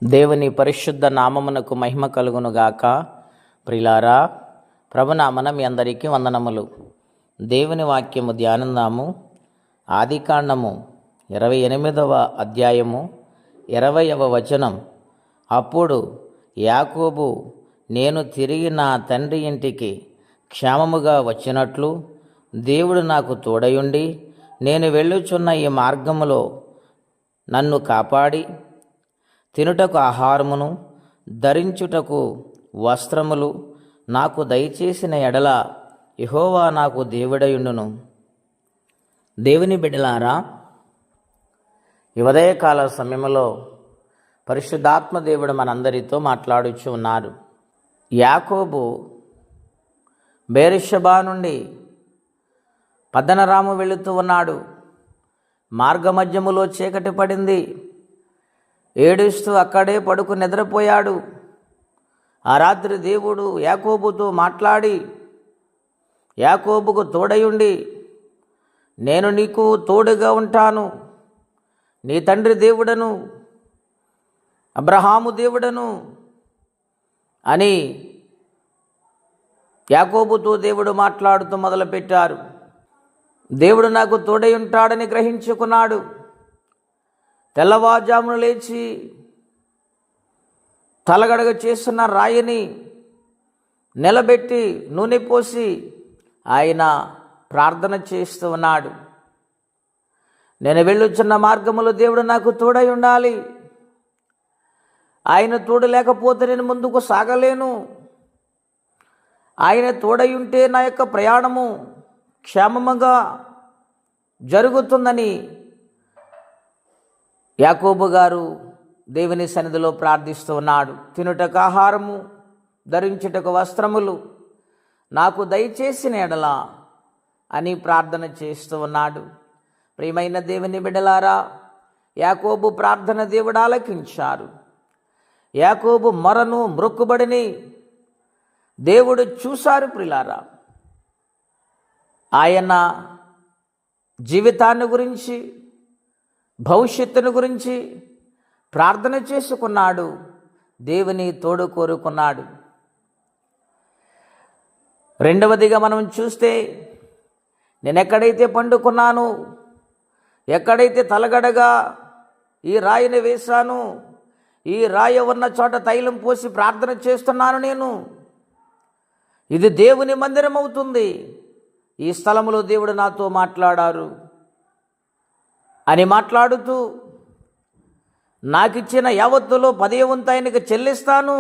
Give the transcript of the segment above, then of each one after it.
దేవుని పరిశుద్ధ నామమునకు మహిమ కలుగునుగాక. ప్రిలారా, ప్రభునామన మీ అందరికీ వందనములు. దేవుని వాక్యము ధ్యానందాము. ఆదికాండము 28వ అధ్యాయము 20వ వచనం. అప్పుడు యాకోబు, నేను తిరిగి నా తండ్రి ఇంటికి క్షేమముగా వచ్చినట్లు దేవుడు నాకు తోడయుండి నేను వెళ్ళుచున్న ఈ మార్గములో నన్ను కాపాడి తినుటకు ఆహారమును ధరించుటకు వస్త్రములు నాకు దయచేసిన ఎడల యెహోవా నాకు దేవుడయుండును. దేవుని బిడ్డలారా, ఈ ఉదయకాల సమయంలో పరిశుద్ధాత్మ దేవుడు మనందరితో మాట్లాడుచు ఉన్నారు. యాకోబు బేర్షెబా నుండి పద్దనరాము వెళుతూ ఉన్నాడు. మార్గమధ్యములో చీకటి పడింది. ఏడుస్తూ అక్కడే పడుకు నిద్రపోయాడు. ఆ రాత్రి దేవుడు యాకోబుతో మాట్లాడి యాకోబుకు తోడయుండి, నేను నీకు తోడుగా ఉంటాను, నీ తండ్రి దేవుడను, అబ్రహాము దేవుడను అని యాకోబుతో దేవుడు మాట్లాడుతూ మొదలుపెట్టారు. దేవుడు నాకు తోడై ఉంటాడని గ్రహించుకున్నాడు. తెల్లవారుజామున లేచి తలగడగ చేస్తున్న రాయిని నిలబెట్టి నూనె పోసి ఆయన ప్రార్థన చేస్తూ ఉన్నాడు. నేను వెళ్ళుచున్న మార్గములో దేవుడు నాకు తోడై ఉండాలి. ఆయన తోడు లేకపోతే నేను ముందుకు సాగలేను. ఆయన తోడై ఉంటే నా యొక్క ప్రయాణము క్షేమముగా జరుగుతుందని యాకోబు గారు దేవుని సన్నిధిలో ప్రార్థిస్తూ ఉన్నాడు. తినుటకు ఆహారము, ధరించుటకు వస్త్రములు నాకు దయచేసిన ఎడల అని ప్రార్థన చేస్తూ ఉన్నాడు. ప్రియమైన దేవుని బిడ్డలారా, యాకోబు ప్రార్థన దేవుడు ఆలకించారు. యాకోబు మొరను, మ్రొక్కుబడిని దేవుడు చూశారు. ప్రియులారా, ఆయన జీవితాన్ని గురించి, భవిష్యత్తును గురించి ప్రార్థన చేసుకున్నాడు. దేవుని తోడు కోరుకున్నాడు. రెండవదిగా మనం చూస్తే, నేను ఎక్కడైతే పండుకున్నాను, ఎక్కడైతే తలగడగా ఈ రాయిని వేశాను, ఈ రాయి ఉన్న చోట తైలం పోసి ప్రార్థన చేస్తున్నాను నేను, ఇది దేవుని మందిరం అవుతుంది, ఈ స్థలములో దేవుడు నాతో మాట్లాడారు అని మాట్లాడుతూ, నాకిచ్చిన యావత్తులో 10వ వంతు ఆయనకి చెల్లిస్తాను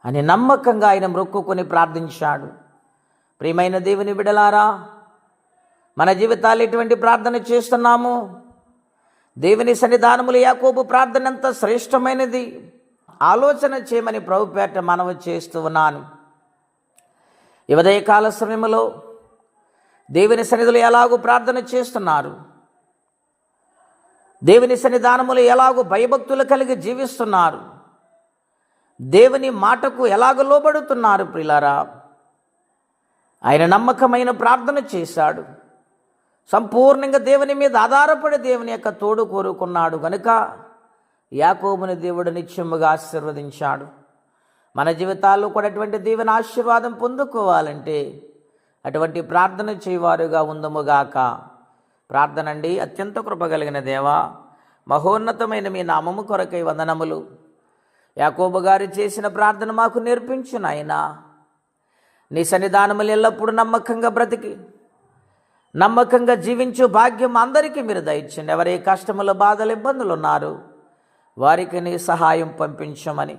అని నమ్మకంగా ఆయన మ్రొక్కుకొని ప్రార్థించాడు. ప్రియమైన దేవుని బిడ్డలారా, మన జీవితాలు ఎటువంటి ప్రార్థన చేస్తున్నాము? దేవుని సన్నిధానములు యాకోబు ప్రార్థన ఎంత శ్రేష్టమైనది ఆలోచన చేయమని ప్రభుపేట మనవి చేస్తూ ఉన్నాను. ఈ ఉదయకాల సమయంలో దేవుని సన్నిధిలో ఎలాగూ ప్రార్థన చేస్తున్నారు? దేవుని సన్నిధానములు ఎలాగూ భయభక్తులు కలిగి జీవిస్తున్నారు? దేవుని మాటకు ఎలాగ లోబడుతున్నారు? ప్రియులారా, ఆయన నమ్మకమైన ప్రార్థన చేశాడు. సంపూర్ణంగా దేవుని మీద ఆధారపడి దేవుని యొక్క తోడు కోరుకున్నాడు కనుక యాకోబుని దేవుడు నిత్యముగా ఆశీర్వదించాడు. మన జీవితాల్లో కూడా అటువంటి దేవుని ఆశీర్వాదం పొందుకోవాలంటే అటువంటి ప్రార్థన చేయవారుగా ఉందముగాక. ప్రార్థన అండి. అత్యంత కృపగలిగిన దేవా, మహోన్నతమైన మీ నామము కొరకై వందనములు. యాకోబు గారు చేసిన ప్రార్థన మాకు నేర్పించు నాయనా. నీ సన్నిధానములు ఎల్లప్పుడూ నమ్మకంగా బ్రతికి నమ్మకంగా జీవించు భాగ్యం అందరికీ మీరు దయచండి. ఎవరే కష్టములు, బాధలు, ఇబ్బందులు ఉన్నారు వారికి నీ సహాయం పంపించమని,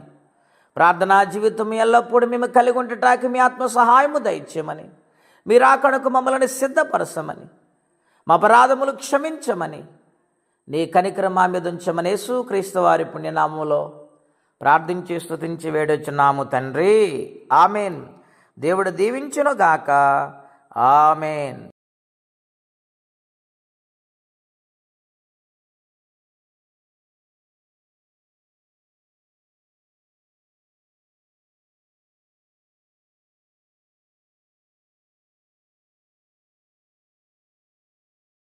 ప్రార్థనా జీవితం ఎల్లప్పుడూ మేము కలిగి ఉండటానికి మీ ఆత్మ సహాయము దయచేయమని, మీరు రాకడకు మమ్మల్ని సిద్ధపరచమని, మా అపరాధములు క్షమించమని, నీ కనికరం మా మీద ఉంచమని యేసుక్రీస్తు వారి పుణ్యనామములో ప్రార్థించి స్తుతించి వేడొచ్చున్నాము తండ్రి. ఆమెన్. దేవుడు దీవించును గాక. ఆమెన్.